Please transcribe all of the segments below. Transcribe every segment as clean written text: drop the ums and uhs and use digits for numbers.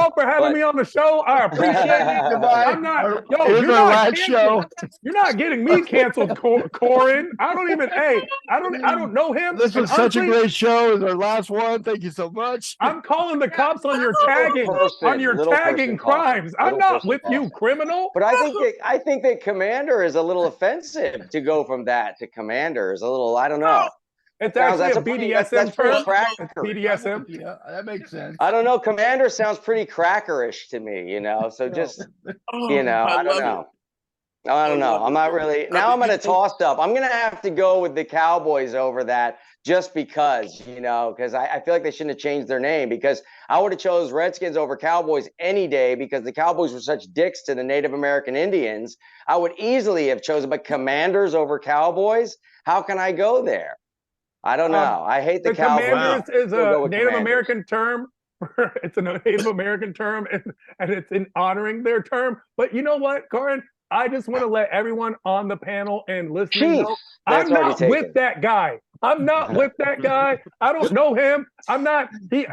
both for having me on the show. I appreciate it. I'm not. Yo, you're not show. You're not getting me canceled, Corin. I don't know him. This was such a great show. It was our last one. Thank you so much. I'm calling the cops on your tagging crimes. I'm not with you, criminal. But I think that commander is a little offensive to go from that to commander is a little. I don't know. It's actually a BDSM term. BDSM. Yeah, that makes sense. I don't know. Commander sounds pretty crackerish to me, you know. So just, you know, I don't know. I don't know. I'm not really. Now I'm at a toss up. I'm going to have to go with the Cowboys over that just because, you know, because I feel like they shouldn't have changed their name because I would have chose Redskins over Cowboys any day because the Cowboys were such dicks to the Native American Indians. I would easily have chosen, but Commanders over Cowboys. How can I go there? I don't know. I hate the Cowboys. Commanders is a Native American term. It's a Native American term, and it's in honoring their term. But you know what, Corin? I just want to let everyone on the panel and listening know I'm not with that guy. I'm not with that guy. I don't know him. I'm not. He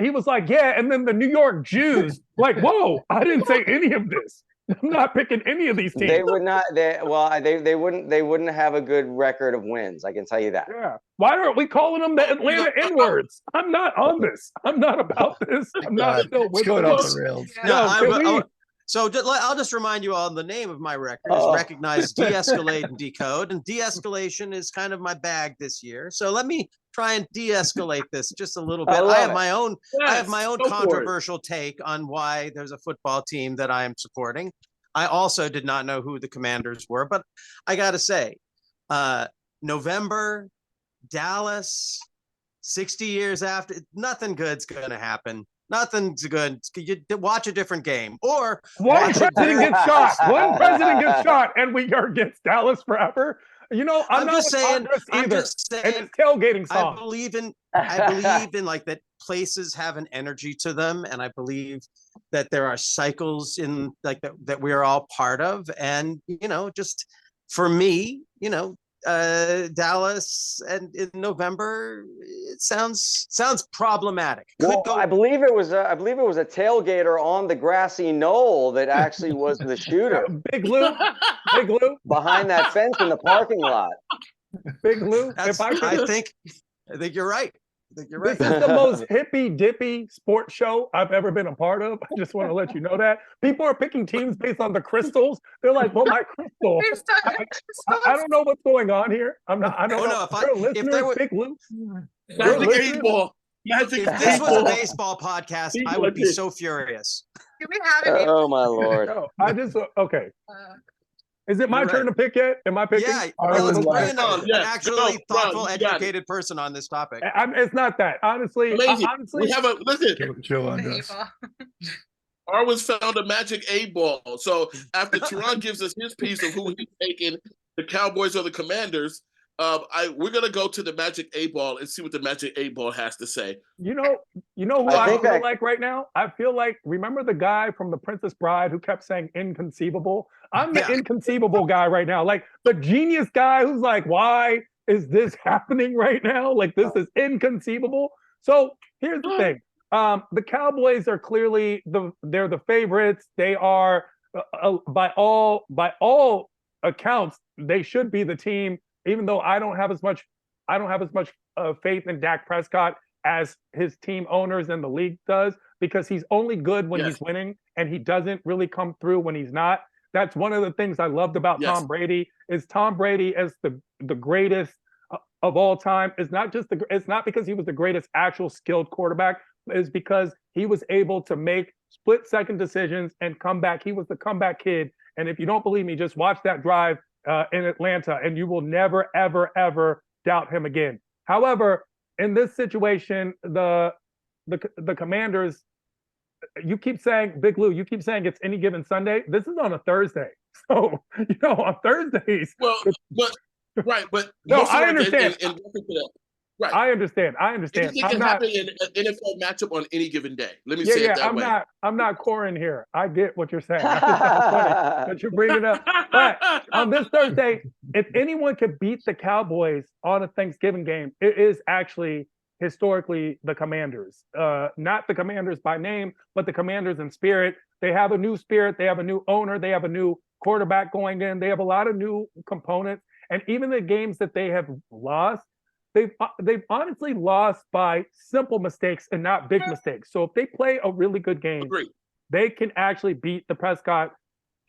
was like, yeah. And then the New York Jews, like, whoa, I didn't say any of this. I'm not picking any of these teams. They would not. They wouldn't have a good record of wins. I can tell you that. Yeah. Why aren't we calling them the Atlanta N-words? I'm not on this. I'm not about this. I'm not still with going off the rails. No, so I'll just remind you all the name of my record is Recognize, De-Escalate, and Decode. And de-escalation is kind of my bag this year. So let me try and de-escalate this just a little bit. I have my own controversial take on why there's a football team that I am supporting. I also did not know who the Commanders were, but I got to say, November, Dallas, 60 years after, nothing good's going to happen. Nothing's good. You watch a different game, or one president gets shot. One president gets shot, and we are against Dallas forever. You know, I'm not just saying either. Just saying, and it's tailgating song. I believe in like that. Places have an energy to them, and I believe that there are cycles in like that we are all part of. And you know, just for me, you know. Dallas and in November, it sounds problematic. I believe it was a tailgater on the grassy knoll that actually was the shooter. Big Lou behind that fence in the parking lot. Big Lou. I think you're right. This is the most hippy-dippy sports show I've ever been a part of. I just want to let you know that. People are picking teams based on the crystals. They're like, well, my crystal. I don't know what's going on here. I don't know. If there were Big Lou. Magic 8 Ball. If this was a baseball podcast, I would be so furious. Do we have it? Oh, my Lord. No, okay. Is it my turn to pick yet? Am I picking? Yeah, let's bring in an actually thoughtful, educated person on this topic. It's not that. Honestly, we have a listen. Chill on this. Arwen's found a magic 8 ball. So after Tehran gives us his piece of who he's taking, the Cowboys or the Commanders, we're gonna go to the magic 8 ball and see what the magic 8 ball has to say. You know who I feel like right now? I feel like, remember the guy from The Princess Bride who kept saying inconceivable? I'm the inconceivable guy right now. Like the genius guy who's like, why is this happening right now? Like this is inconceivable. So here's the thing. The Cowboys are clearly they're the favorites. They are by all accounts, they should be the team, even though I don't have as much faith in Dak Prescott as his team owners and the league does, because he's only good when he's winning and he doesn't really come through when he's not. That's one of the things I loved about Tom Brady is Tom Brady as the greatest of all time. It's not because he was the greatest actual skilled quarterback. It's because he was able to make split-second decisions and come back. He was the comeback kid. And if you don't believe me, just watch that drive in Atlanta, and you will never, ever, ever doubt him again. However, in this situation, the Commanders, you keep saying, Big Lou, you keep saying it's any given Sunday. This is on a Thursday. So, on Thursdays. Well, but no, I understand. Right. I understand. Anything can happen in an NFL matchup on any given day. Let me say it that way. I'm not Corin here. I get what you're saying. I think that's funny that you bring it up. But on this Thursday, if anyone could beat the Cowboys on a Thanksgiving game, it is actually historically the Commanders. Not the Commanders by name, but the Commanders in spirit. They have a new spirit. They have a new owner. They have a new quarterback going in. They have a lot of new components. And even the games that they have lost, they've honestly lost by simple mistakes and not big mistakes. So if they play a really good game, they can actually beat the Prescott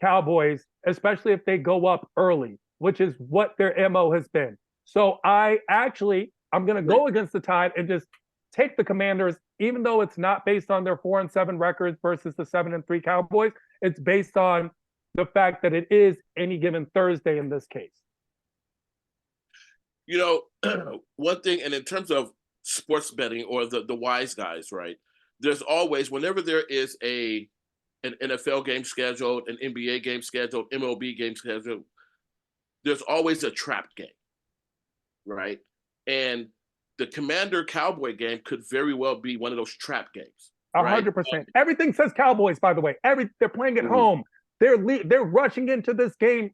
Cowboys, especially if they go up early, which is what their MO has been. So I'm going to go against the tide and just take the Commanders, even though it's not based on their 4-7 records versus the 7-3 Cowboys. It's based on the fact that it is any given Thursday in this case. You know, one thing, and in terms of sports betting or the wise guys, right? There's always, whenever there is an NFL game scheduled, an NBA game scheduled, MLB game scheduled, there's always a trap game, right? And the Commander-Cowboy game could very well be one of those trap games. 100%. Everything says Cowboys, by the way. They're playing at home. They're rushing into this game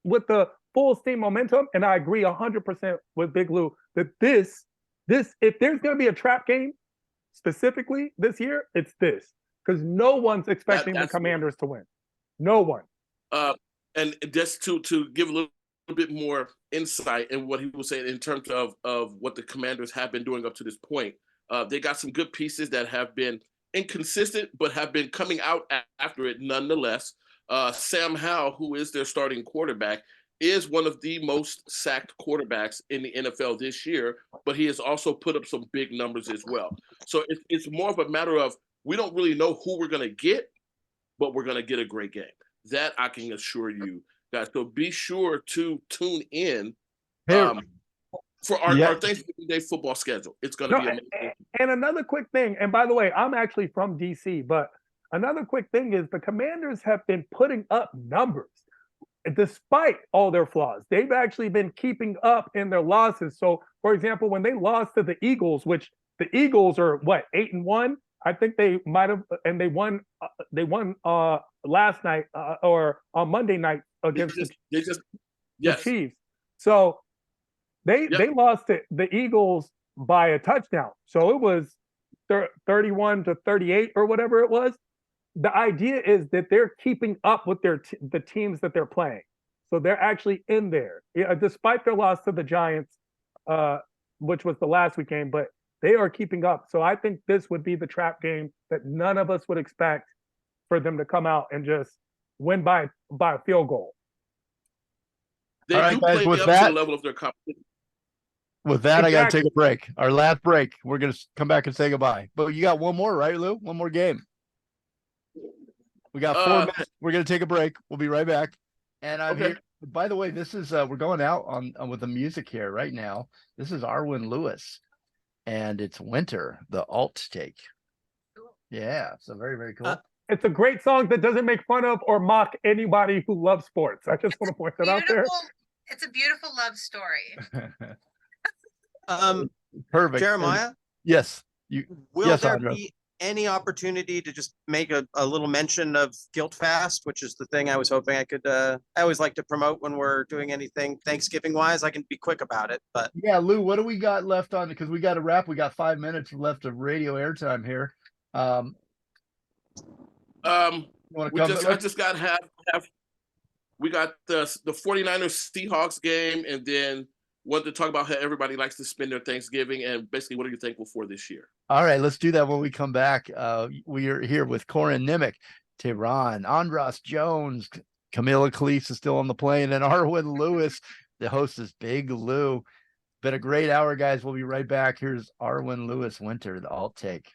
with the full steam momentum, and I agree 100% with Big Lou that this if there's going to be a trap game specifically this year, it's this, because no one's expecting the Commanders to win. No one. And just to give a little bit more insight in what he was saying in terms of what the Commanders have been doing up to this point, they got some good pieces that have been inconsistent, but have been coming out after it nonetheless. Sam Howell, who is their starting quarterback, is one of the most sacked quarterbacks in the NFL this year, but he has also put up some big numbers as well. So it's more of a matter of, we don't really know who we're going to get, but we're going to get a great game. That I can assure you guys. So be sure to tune in for our Thanksgiving Day football schedule. It's going to be amazing. And another quick thing, and by the way, I'm actually from DC, but another quick thing is the Commanders have been putting up numbers. Despite all their flaws, they've actually been keeping up in their losses. So, for example, when they lost to the Eagles, which the Eagles are 8-1, I think they might have, and they won last night or on Monday night against the Chiefs. So they lost to the Eagles by a touchdown. So it was 31-38 or whatever it was. The idea is that they're keeping up with the teams that they're playing. So they're actually in there, despite their loss to the Giants, which was the last week game, but they are keeping up. So I think this would be the trap game that none of us would expect for them to come out and just win by a field goal. They do play up to the level of their competition. With that, I got to take a break. Our last break. We're going to come back and say goodbye. But you got one more, right, Lou? One more game. We got 4 minutes. We're going to take a break. We'll be right back. And I'm here. By the way, this is we're going out on with the music here right now. This is Arwen Lewis, and it's Winter, the alt take. Cool. Yeah, so very, very cool. It's a great song that doesn't make fun of or mock anybody who loves sports. I just want to point that out there. It's a beautiful love story. Perfect. Jeremiah? Yes. Will there be any opportunity to just make a little mention of Guilt Fast, which is the thing I was hoping I could, I always like to promote when we're doing anything Thanksgiving wise. I can be quick about it, but yeah, Lou, what do we got left on? Because we got to wrap. We got 5 minutes left of radio airtime here. I just got half. We got the 49ers Seahawks game, and then wanted to talk about how everybody likes to spend their Thanksgiving, and basically what are you thankful for this year? All right, let's do that when we come back. We are here with Corin Nemec, Tehran, Andras Jones, Camilla Cleese is still on the plane, and Arwen Lewis. The host is Big Lou. Been a great hour, guys. We'll be right back. Here's Arwen Lewis, Winter, the alt take.